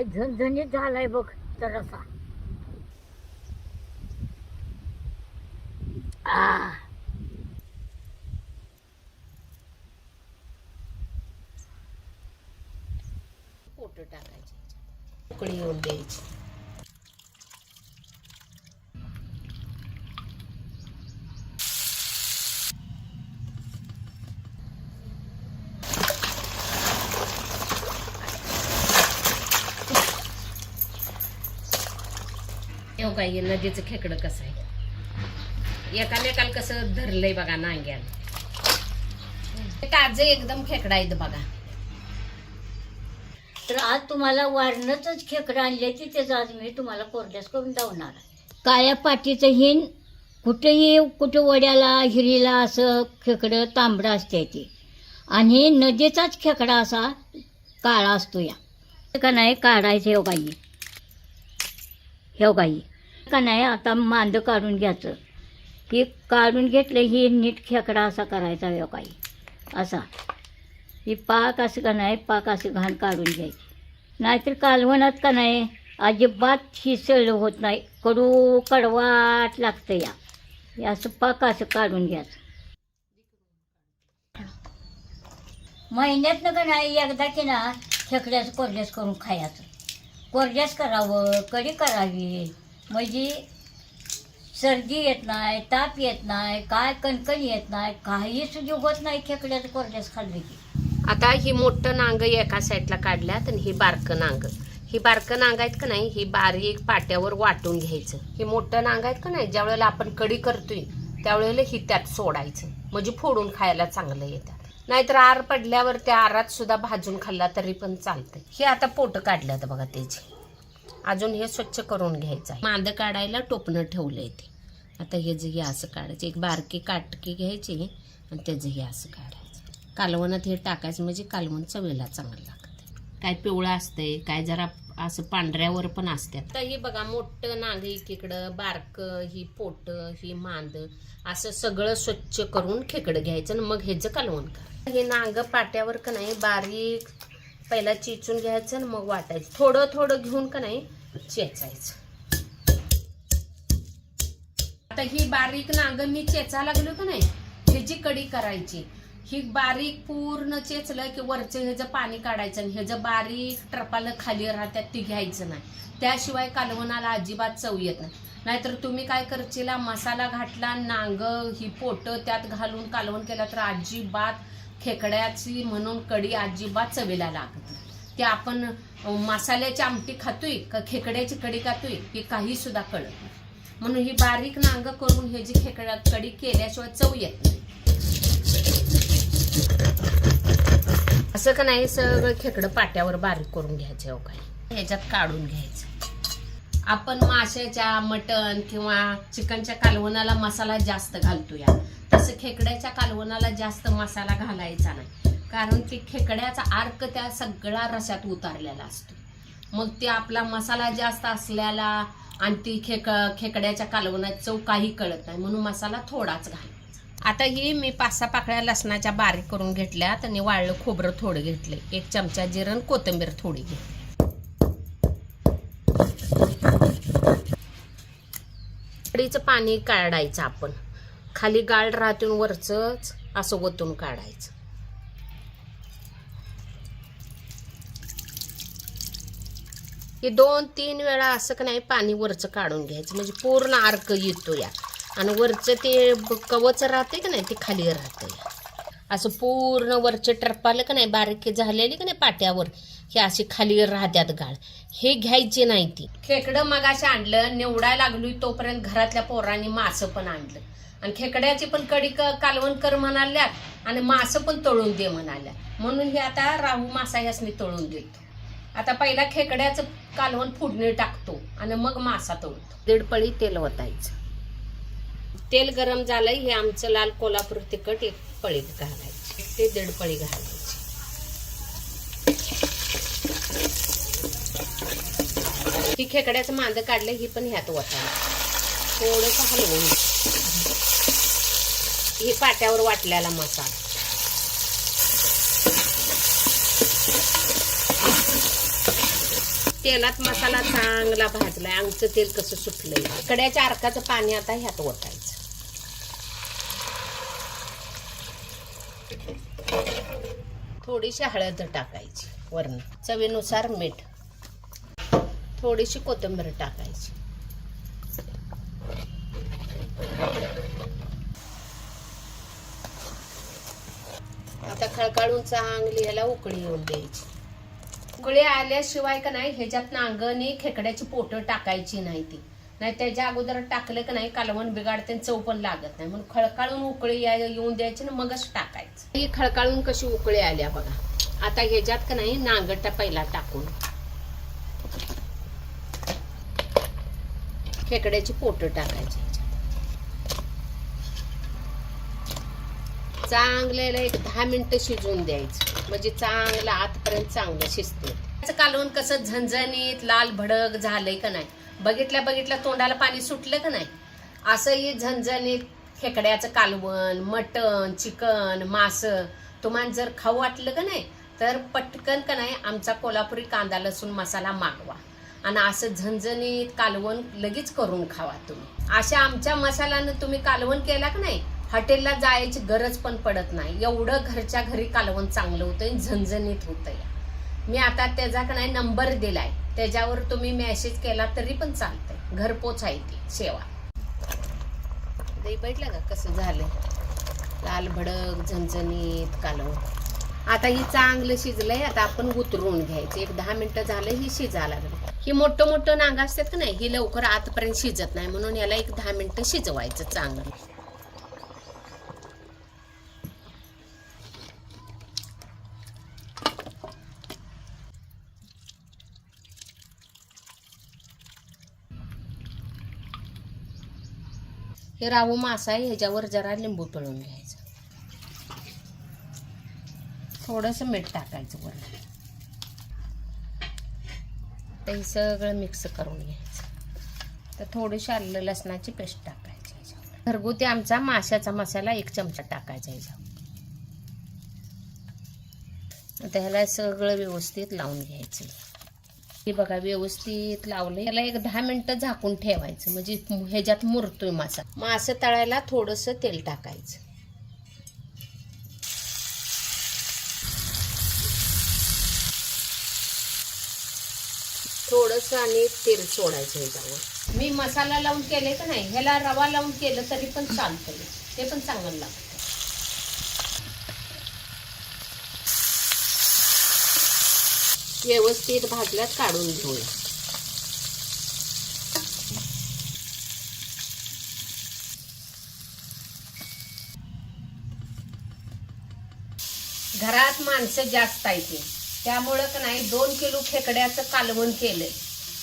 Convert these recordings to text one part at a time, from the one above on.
काय झणझणीत झालाय बघ जरासा. फोटो टाकायचे, उकळी येऊन द्यायची. हो काय नदीचं खेकडं कसं आहे, एकामेकाला कसं धरलंय बघा नांग्याला. ताजं एकदम खेकडा आहेत बघा. तर आज तुम्हाला वारणच खेकडं आणले की त्याचं आज मी तुम्हाला कोरड्यास करून दावणार. काळ्या पाटीचं हिन कुठं वड्याला हिरीला असं खेकडं तांबडं असते ते, आणि नदीचाच खेकडा असा काळा असतो. या का नाही काढायचं हे गाई का नाही. आता मांद काढून घ्यायचं, की काढून घेतलं ही नीट खेकडा असा करायचा हे गाई असा. ही पाक असं का नाही, पाक असं घाण काढून घ्यायची. नाहीतर कालवणात का नाही अजिबात ही सळ होत नाही, कडवाट लागतं. हे असं पाक असं काढून घ्यायचं. महिन्यातनं का नाही एकदा की ना खेकड्याचं कोरड्यास करून खायचं. कोरड्यास करावं, कढी करावी, म्हणजे सर्दी येत नाही, ताप येत नाही, काय कणकण येत नाही, काही सुद्धा होत नाही खेकड्याचं कोरड्यास खाल्लं की. आता ही मोठं नांग एका साईडला काढल्यात आणि ही बारकं नांग. ही बारकं नांग आहेत का नाही, ही बारीक पाट्यावर वाटून घ्यायचं. ही मोठं नांग आहेत का नाही, ज्या वेळेला आपण कढी करतोय त्यावेळेला ही त्यात सोडायचं, म्हणजे फोडून खायला चांगलं येतात. नाहीतर आर पडल्यावर त्या आरात सुद्धा भाजून खाल्ला तरी पण चालतंय. हे आता पोट काढल्यात बघा त्याची. अजून हे स्वच्छ करून घ्यायचं आहे. मांद काढायला टोपणं ठेवलंय ते. आता हे जे हे असं काढायचं, एक बारकी काटकी घ्यायची आणि त्याचं हे असं काढायचं. कालवणात हे टाकायचं, म्हणजे कालवण चवीला चांगलं लागतं. काय पिवळं असतंय, काय जरा असं पांढऱ्यावर पण असतात. तर हे बघा मोठं नांग एकीकडं, बारकं ही पोट, ही मांद, असं सगळं स्वच्छ करून खेकडं घ्यायचं आणि मग ह्याचं कालवण करायचं. हे नांग पाट्यावर का नाही बारीक पहिला चिचून घ्यायचं आणि मग वाटायचं. थोडं थोडं घेऊन का नाही चेचायचं. आता ही बारीक नांग मी चेचा लागलो का नाही, ह्याची कढी करायची. ही बारीक पूर्ण चेचलं की वरचं ह्याचं पाणी काढायचं आणि ह्याचं बारीक ट्रपाला खाली राहतात ती घ्यायचं नाही. त्याशिवाय कालवणाला अजिबात चव येत नाही. नाहीतर तुम्ही काय करशीला, मसाला घातला, नांग ही पोट त्यात घालून कालवण केलं तर अजिबात खेकड्याची म्हणून कढी अजिबात चवीला लागत. ते आपण मसाल्याची आमटी खातोय का खेकड्याची कढी खातोय हे काही सुद्धा कळत नाही. म्हणून ही बारीक नांग करून ह्याची खेकड्या कढी केल्याशिवाय चव येत नाही. असं का नाही सगळं खेकडं पाट्यावर बारीक करून घ्यायचं. काय ह्याच्यात काढून घ्यायचं. आपण माशाच्या, मटण किंवा चिकनच्या कालवणाला मसाला जास्त घालतो या, तसं खेकड्याच्या कालवणाला जास्त मसाला घालायचा नाही. कारण ती खेकड्याचा अर्क त्या सगळा रसात उतारलेला असतो. मग ते आपला मसाला जास्त असल्याला आणि ती खेकड्याच्या कालवणात चव काही कळत नाही, म्हणून मसाला थोडाच घालायचा. आता ही मी 5-6 पाकळ्या लसणाच्या बारीक करून घेतल्यात आणि वाळलं खोबरं थोडं घेतलंय. 1 चमचा जिरं, कोथिंबीर थोडी घेतली. कढीचं पाणी काढायचं आपण, खाली गाळ राहतून वरच असं ओतून काढायचं. हे 2-3 वेळा असं का नाही पाणी वरचं काढून घ्यायचं, म्हणजे पूर्ण अर्क येतो या. आणि वरचं ते कवच राहते का नाही ते खाली राहते. असं पूर्ण वरचे टरपालं का नाही बारीक झालेली का नाही पाट्यावर, हे अशी खाली राहत्यात गाळ. हे घ्यायचे नाही. ती खेकडं मगाशी आणलं, निवडायला लागलोय तोपर्यंत घरातल्या पोरांनी मासं पण आणलं आणि खेकड्याची पण कढी कालवण कर म्हणाल्यात आणि मासं पण तळून दे म्हणाल्या. म्हणून हे आता राहू मासा यासनी तळून देतो. आता पहिला खेकड्याचं कालवण फोडणी टाकतो आणि मग मासा तळतो. 1.5 पळी तेल ओतायचं. तेल गरम झालंय. हे आमचं लाल कोल्हापूर तिखट 1 पळी घालायची, ते 1.5 पळी घालायची. ही खेकड्याचं मांद काढलं, ही पण ह्यात ओतायचं. थोडंसं हलवून ही पाट्यावर वाटलेला मसाला. तेलात मसाला चांगला भाजलाय. आमचं तेल कसं सुटलंय. कड्याच्या अर्काचं पाणी आता ह्यात ओतायचं. थोडीशी हळद टाकायची वरून, चवीनुसार मीठ, थोडीशी कोथिंबीर टाकायची. आता खळखळून चांगली ह्याला उकळी येऊन द्यायची. उकळी आल्याशिवाय का नाही ह्याच्यात नांगणी खेकड्याची पोटं टाकायची नाही. ती नाही त्याच्या अगोदर टाकलं का नाही कालवण बिघाडते, चव पण लागत नाही. म्हणून खळखळून उकळी येऊन द्यायची ना मगच टाकायचं. ही खळखळून कशी उकळी आल्या बघा. आता ह्याच्यात का नाही नांगटा पहिला टाकून खेकड्याची पोटं टाकायची. चांगल्याला एक 10 मिनिटं शिजवून द्यायचं, म्हणजे चांगलं आतपर्यंत चांगलं शिजते. त्याचं कालवण कसं झणझणीत लाल भडक झालंय का नाही. बघितल्या तोंडाला पाणी सुटलं का नाही. असंही झणझणीत खेकड्याचं कालवण, मटण, चिकन, मास तुम्हाला जर खाऊ वाटलं का नाही तर पटकन का नाही आमचा कोल्हापुरी कांदा लसूण मसाला मागवा आणि असं झणझणीत कालवण लगेच करून खावा तुम्ही. अशा आमच्या मसाल्यानं तुम्ही कालवण केला का नाही हॉटेलला जायची गरज पण पडत नाही. एवढं घरच्या घरी कालवण चांगलं होतं, झणझणीत होतं. मी आता त्याचा का नाही नंबर दिलाय, त्याच्यावर तुम्ही मेसेज केला तरी पण चालतंय. घरपोच आहे ती सेवा. दही बैठलं का कसं झालं लाल भडक झणझणीत कालवण. आता ही चांगलं शिजलंय. आता आपण उतरून घ्यायचं. एक 10 मिनिटं झालं ही शिजायला लागलं. ही मोठं नांग असतात का नाही ही लवकर आतपर्यंत शिजत नाही, म्हणून याला एक 10 मिनिटं शिजवायचं चांगलं. हे राहू मासा आहे, ह्याच्यावर जरा लिंबू पिळून घ्यायचं. थोडंसं मीठ टाकायचं वरून. ते सगळं मिक्स करून घ्यायचं. तर थोडीशी आलं लसणाची पेस्ट टाकायची ह्याच्यावर. घरगुती आमचा माशाचा मसाला 1 चमचा टाकायचा ह्याच्यावर. आता ह्याला सगळं व्यवस्थित लावून घ्यायचं. हे बघा व्यवस्थित लावलं. याला एक 10 मिनिटं झाकून ठेवायचं, म्हणजे ह्याच्यात मुरतोय मासा. मासे तळायला थोडंसं तेल टाकायचं. थोडंसं आणि तेल सोडायचं ह्याच्यावर. मी मसाला लावून केले का नाही ह्याला रवा लावून केलं तरी पण चालतंय, ते पण चांगलं लागतं. व्यवस्थित भाजल्यात काढून घेऊया. घरात माणसं जास्त आहेत त्यामुळं का नाही 2 किलो खेकड्याचं कालवण केलंय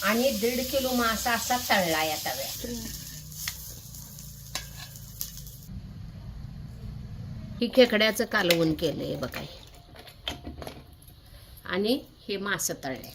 आणि 1.5 किलो मासा असा तळला या तव्यात. ही खेकड्याचं कालवण केलंय बघा आणि हे मासे तळले.